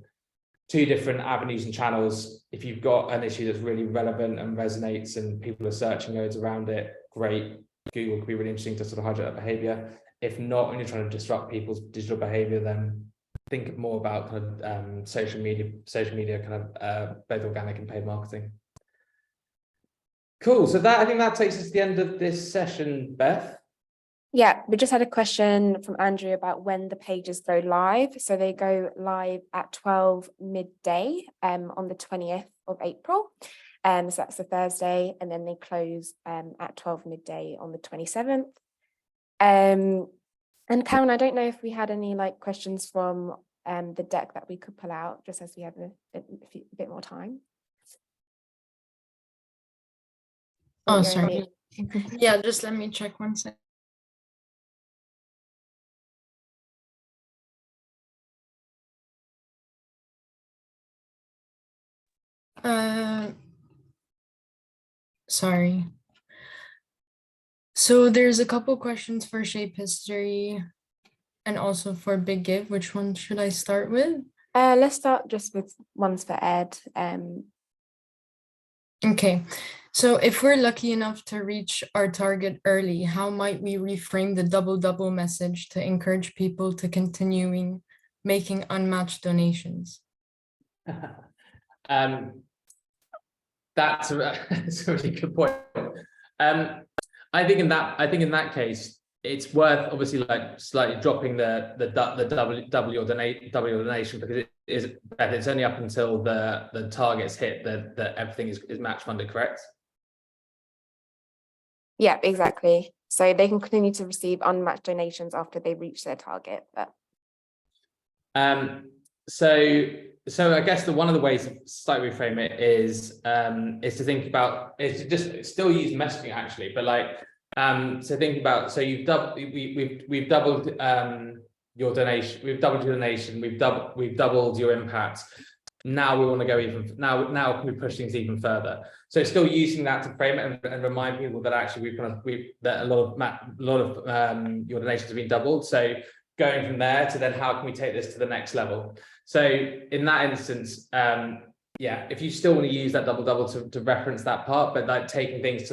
avenues and channels. If you've got an issue that's really relevant and resonates and people are searching loads around it, great. Google could be really interesting to sort of hijack that behavior. If not, when you're trying to disrupt people's digital behavior, then think more about kind of social media kind of both organic and paid marketing. Cool. So I think that takes us to the end of this session, Beth. Yeah, we just had a question from Andrew about when the pages go live. So they go live at 12 midday on the 20th of April. So that's the Thursday, and then they close at 12 midday on the 27th. And Karen, I don't know if we had any questions from the deck that we could pull out, just as we have a bit more time. Oh, sorry. Yeah, just let me check one second. Sorry. So there's a couple questions for Shape History and also for Big Give. Which one should I start with? Let's start just with ones for Ed. Okay, so if we're lucky enough to reach our target early, how might we reframe the double message to encourage people to continuing making unmatched donations? That's a really good point. I think in that case, it's worth obviously slightly dropping the double your donation, because it's only up until the target's hit that everything is match funded, correct? Yeah, exactly. So they can continue to receive unmatched donations after they reach their target. But so I guess one of the ways to slightly reframe it is to think about, is to just still use messaging actually, but so think about, so we've doubled your donation, we've doubled your impact. Now we want to go now can we push things even further? So still using that to frame it and remind people that actually that a lot of your donations have been doubled. So going from there to then how can we take this to the next level. So in that instance, yeah, if you still want to use that double to reference that part, but like taking things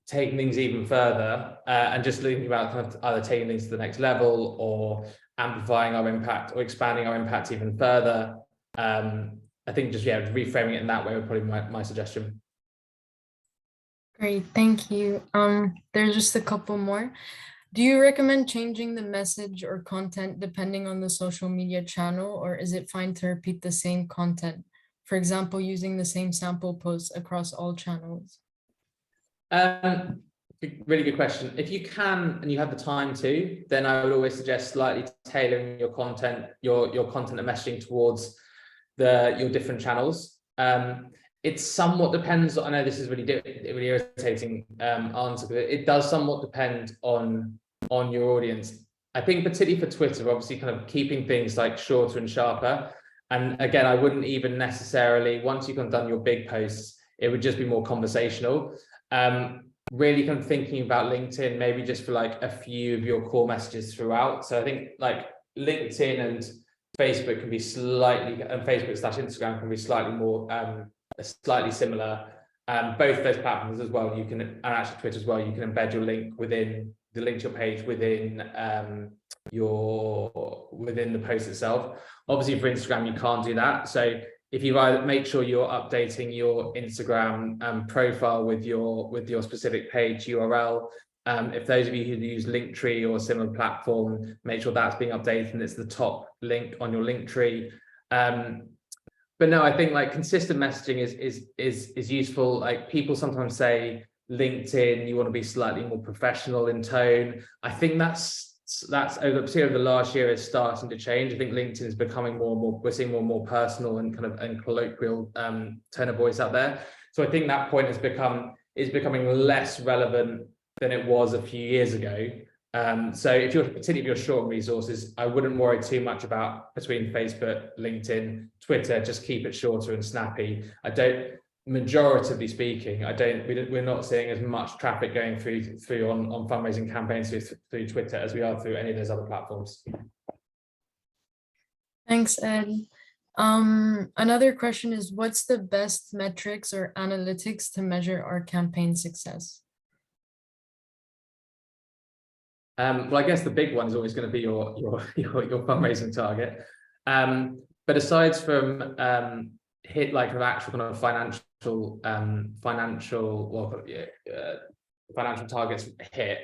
taking things even further, and just thinking about kind of either taking things to the next level or amplifying our impact or expanding our impact even further. I think just, yeah, reframing it in that way would probably be my suggestion. Great, thank you. There's just a couple more. Do you recommend changing the message or content depending on the social media channel, or is it fine to repeat the same content? For example, using the same sample posts across all channels? Really good question. If you can and you have the time to, then I would always suggest slightly tailoring your content, your content and messaging towards your different channels. It somewhat depends. I know this is really irritating answer, but it does somewhat depend on your audience. I think particularly for Twitter, obviously kind of keeping things like shorter and sharper. And again, I wouldn't even necessarily, once you've done your big posts, it would just be more conversational. Really kind of thinking about LinkedIn, maybe just for like a few of your core messages throughout. So I think like LinkedIn and Facebook can be slightly, and Facebook/Instagram can be slightly more, slightly similar. Both those platforms as well, you can, and actually Twitter as well, you can embed your link within the link to your page within within the post itself. Obviously for Instagram, you can't do that. So if you either make sure you're updating your Instagram profile with your specific page URL. If those of you who use Linktree or a similar platform, make sure that's being updated and it's the top link on your Linktree. But no, I think like consistent messaging is useful. Like people sometimes say LinkedIn, you want to be slightly more professional in tone. I think that's over the last year is starting to change. I think LinkedIn is becoming more and more, we're seeing more and more personal and kind of and colloquial tone of voice out there. So I think that point is becoming less relevant than it was a few years ago. So particularly if you're short on resources, I wouldn't worry too much about between Facebook, LinkedIn, Twitter, just keep it shorter and snappy. Majoritively speaking, we're not seeing as much traffic going through on fundraising campaigns through Twitter as we are through any of those other platforms. Thanks, Ed. Another question is, what's the best metrics or analytics to measure our campaign success? Well, I guess the big one is always going to be your fundraising target. But aside from hit like an actual kind of financial targets hit,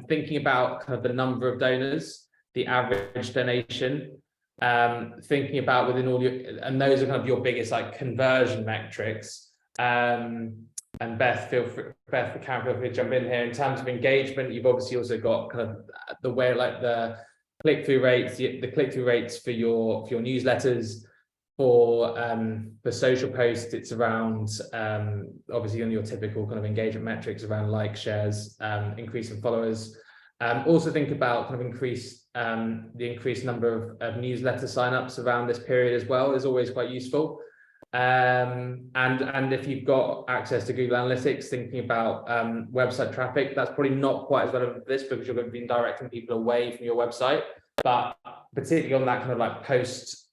thinking about kind of the number of donors, the average donation, thinking about within all and those are kind of your biggest like conversion metrics. And Beth, Karen, feel free to jump in here. In terms of engagement, you've obviously also got kind of the way like the click-through rates, the click-through rates for your newsletters. For social posts, it's around obviously on your typical kind of engagement metrics around like, shares, increase in followers. Also think about kind of the increased number of newsletter signups around this period as well is always quite useful. And if you've got access to Google Analytics, thinking about website traffic, that's probably not quite as relevant for this because you're going to be directing people away from your website, but particularly on that kind of like post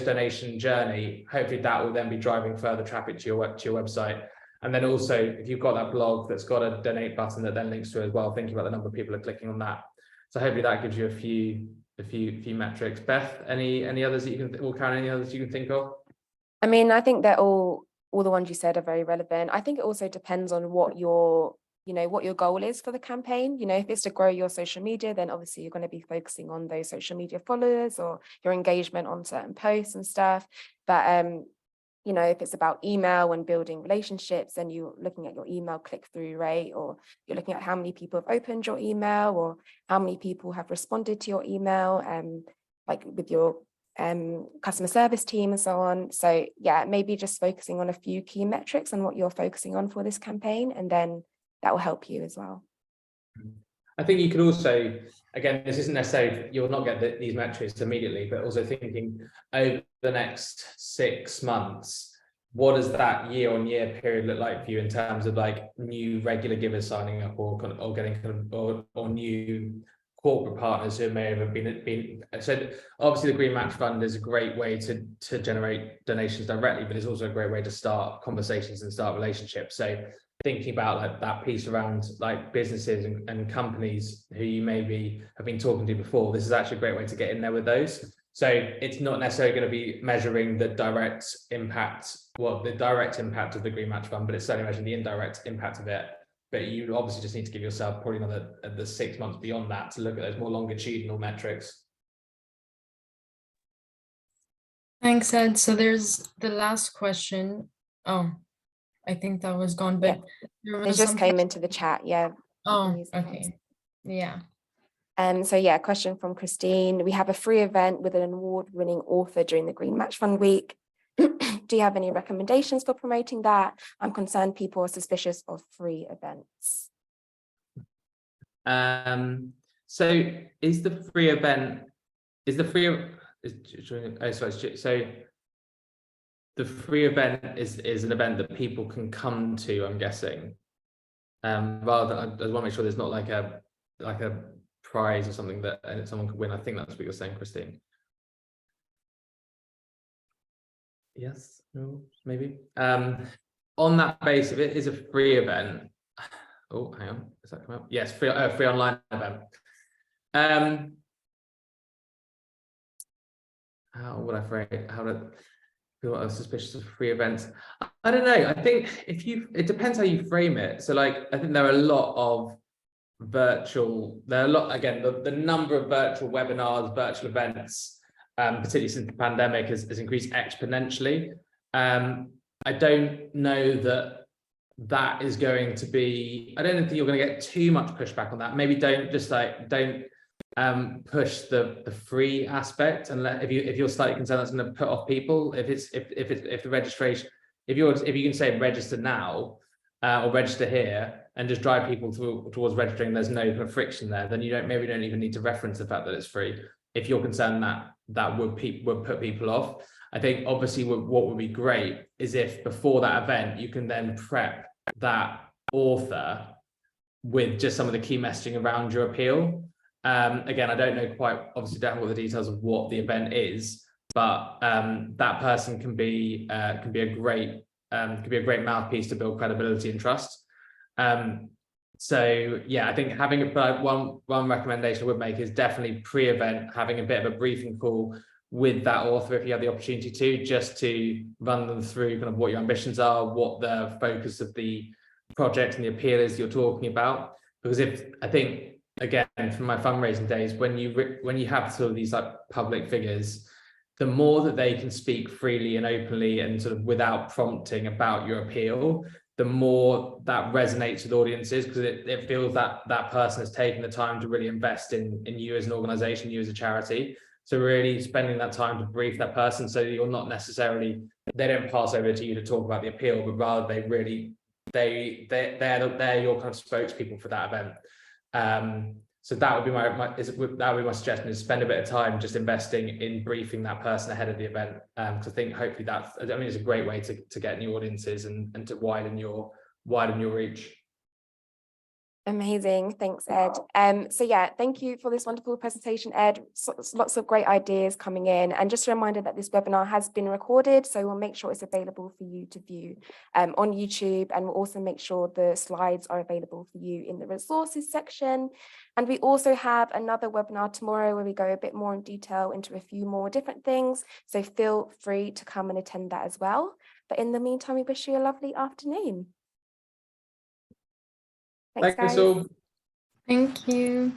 donation journey, hopefully that will then be driving further traffic to your website. And then also if you've got that blog that's got a donate button that then links to it as well, thinking about the number of people are clicking on that. So hopefully that gives you a few metrics. Beth, any others that you can, or Karen, any others you can think of? I mean, I think they're all the ones you said are very relevant. I think it also depends on what your goal is for the campaign. If it's to grow your social media, then obviously you're going to be focusing on those social media followers or your engagement on certain posts and stuff. But if it's about email and building relationships, then you're looking at your email click-through rate, or you're looking at how many people have opened your email or how many people have responded to your email, like with your customer service team and so on. So yeah, maybe just focusing on a few key metrics and what you're focusing on for this campaign, and then that will help you as well. I think you could also, again, this isn't necessarily, you'll not get these metrics immediately, but also thinking over the next 6 months, what does that year-on-year period look like for you in terms of like new regular givers signing up, or getting or new corporate partners who may have been so obviously the Green Match Fund is a great way to generate donations directly, but it's also a great way to start conversations and start relationships. So thinking about like that piece around like businesses and companies who you maybe have been talking to before, this is actually a great way to get in there with those. So it's not necessarily going to be measuring the direct impact, well, the direct impact of the Green Match Fund, but it's certainly measuring the indirect impact of it. But you obviously just need to give yourself probably another the 6 months beyond that to look at those more longitudinal metrics. Thanks, Ed. So there's the last question. Oh, I think that was gone, but there It was just something. came into the chat. Yeah. Oh, okay. Yeah. So yeah, question from Christine. We have a free event with an award-winning author during the Green Match Fund week. Do you have any recommendations for promoting that? I'm concerned people are suspicious of free events. So is the free event, so the free event is an event that people can come to, I'm guessing. Rather than, I just want to make sure there's not like a prize or something that someone could win. I think that's what you're saying, Christine. Yes, no, maybe. On that base, if it is a free event, oh, hang on, does that come up? Yes, free online event. How would I frame it? How would I feel I was suspicious of free events? I don't know. I think it depends how you frame it. So like, I think there are a lot of again, the number of virtual webinars, virtual events, particularly since the pandemic has increased exponentially. I don't know that is going to be, I don't think you're going to get too much pushback on that. Maybe don't push the free aspect, and if you're slightly concerned that's going to put off people. If the registration, if you can say register now or register here and just drive people towards registering, there's no kind of friction there, then maybe you don't even need to reference the fact that it's free. If you're concerned that would put people off. I think obviously what would be great is if before that event you can then prep that author with just some of the key messaging around your appeal. Again, I don't know quite, obviously don't have all the details of what the event is, but that person can be a great mouthpiece to build credibility and trust. So yeah, I think having one recommendation I would make is definitely pre-event having a bit of a briefing call with that author if you have the opportunity to, just to run them through kind of what your ambitions are, what the focus of the project and the appeal is you're talking about. Because I think again, from my fundraising days, when you have sort of these like public figures, the more that they can speak freely and openly and sort of without prompting about your appeal, the more that resonates with audiences, because it feels that that person has taken the time to really invest in you as an organization, you as a charity. So really spending that time to brief that person, so that you're not necessarily, they don't pass over to you to talk about the appeal, but rather they're your kind of spokespeople for that event. So that would be my suggestion, is spend a bit of time just investing in briefing that person ahead of the event. To think hopefully it's a great way to get new audiences and to widen your reach. Amazing, thanks, Ed. So yeah, thank you for this wonderful presentation, Ed. Lots of great ideas coming in, and just a reminder that this webinar has been recorded, so we'll make sure it's available for you to view on YouTube, and we'll also make sure the slides are available for you in the resources section. And we also have another webinar tomorrow where we go a bit more in detail into a few more different things, so feel free to come and attend that as well. But in the meantime, we wish you a lovely afternoon. Thanks, guys. Thanks all. Thank you.